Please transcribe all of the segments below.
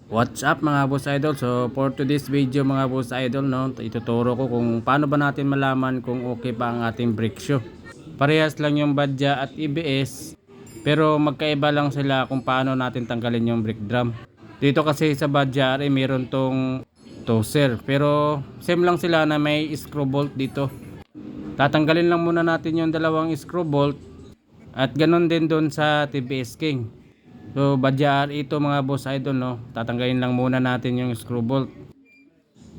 What's up mga boss idol? So for today's video mga boss idol, no, ituturo ko kung paano ba natin malaman kung okay pa ang ating brake shoe. Parehas lang yung Badja at EBS, pero magkaiba lang sila kung paano natin tanggalin yung brake drum. Dito kasi sa Badja ay meron tong toser, pero same lang sila na may screw bolt dito. Tatanggalin lang muna natin yung dalawang screw bolt at ganun din doon sa TBS King. So Badja ito mga boss idol, no, tatanggalin lang muna natin yung screw bolt.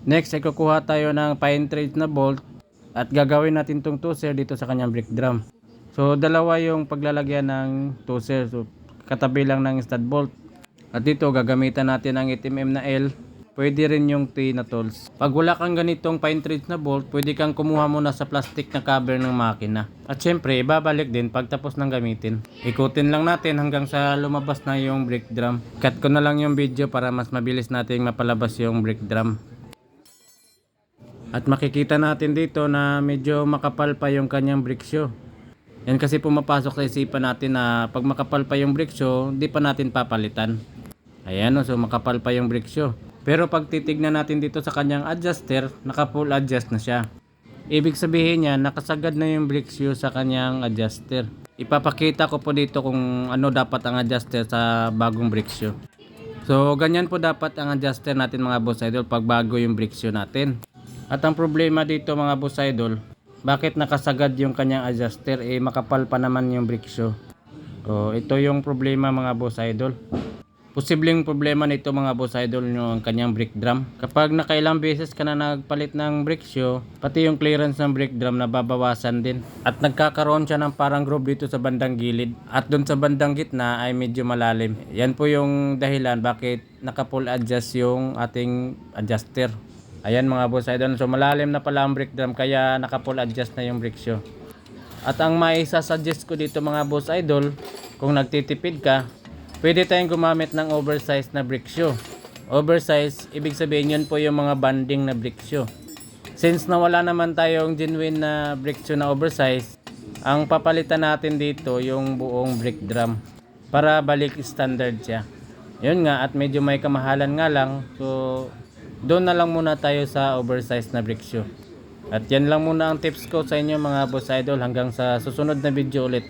Next ay kukuha tayo ng pine thread na bolt at gagawin natin tong toser dito sa kanyang brake drum. So dalawa yung paglalagyan ng toser, so katabi lang ng stud bolt. At dito gagamitan natin ang 8mm na L, pwede rin yung T na tools. Pag wala kang ganitong pine thread na bolt, pwede kang kumuha muna sa plastic na cover ng makina. At syempre, ibabalik din pag tapos ng gamitin. Ikutin lang natin hanggang sa lumabas na yung brake drum. Cut ko na lang yung video para mas mabilis nating mapalabas yung brake drum. At makikita natin dito na medyo makapal pa yung kanyang brake shoe. Yan kasi pumapasok sa isipan natin na pag makapal pa yung brake shoe, di pa natin papalitan. Ayan o, so makapal pa yung brake shoe. Pero pag titignan natin dito sa kanyang adjuster, naka full adjust na siya. Ibig sabihin niya, nakasagad na yung brake shoe sa kanyang adjuster. Ipapakita ko po dito kung ano dapat ang adjuster sa bagong brake shoe. So ganyan po dapat ang adjuster natin mga boss idol pag bago yung brake shoe natin. At ang problema dito mga boss idol, bakit nakasagad yung kanyang adjuster, makapal pa naman yung brake shoe. So ito yung problema mga boss idol. Posibleng problema nito mga boss idol yung kanyang brake drum. Kapag nakailang beses ka na nagpalit ng brake shoe, pati yung clearance ng brake drum nababawasan din. At nagkakaroon siya ng parang groove dito sa bandang gilid. At dun sa bandang gitna ay medyo malalim. Yan po yung dahilan bakit naka-full adjust yung ating adjuster. Ayan mga boss idol. So malalim na pala ang brake drum kaya naka-full adjust na yung brake shoe. At ang maisasuggest ko dito mga boss idol, kung nagtitipid ka, pwede tayong gumamit ng oversized na brake shoe. Oversized, ibig sabihin yun po yung mga banding na brake shoe. Since nawala naman tayong genuine na brake shoe na oversized, ang papalitan natin dito yung buong brake drum para balik standard siya. Yun nga, at medyo may kamahalan nga lang, so doon na lang muna tayo sa oversized na brake shoe. At yan lang muna ang tips ko sa inyo mga boss idol, hanggang sa susunod na video ulit.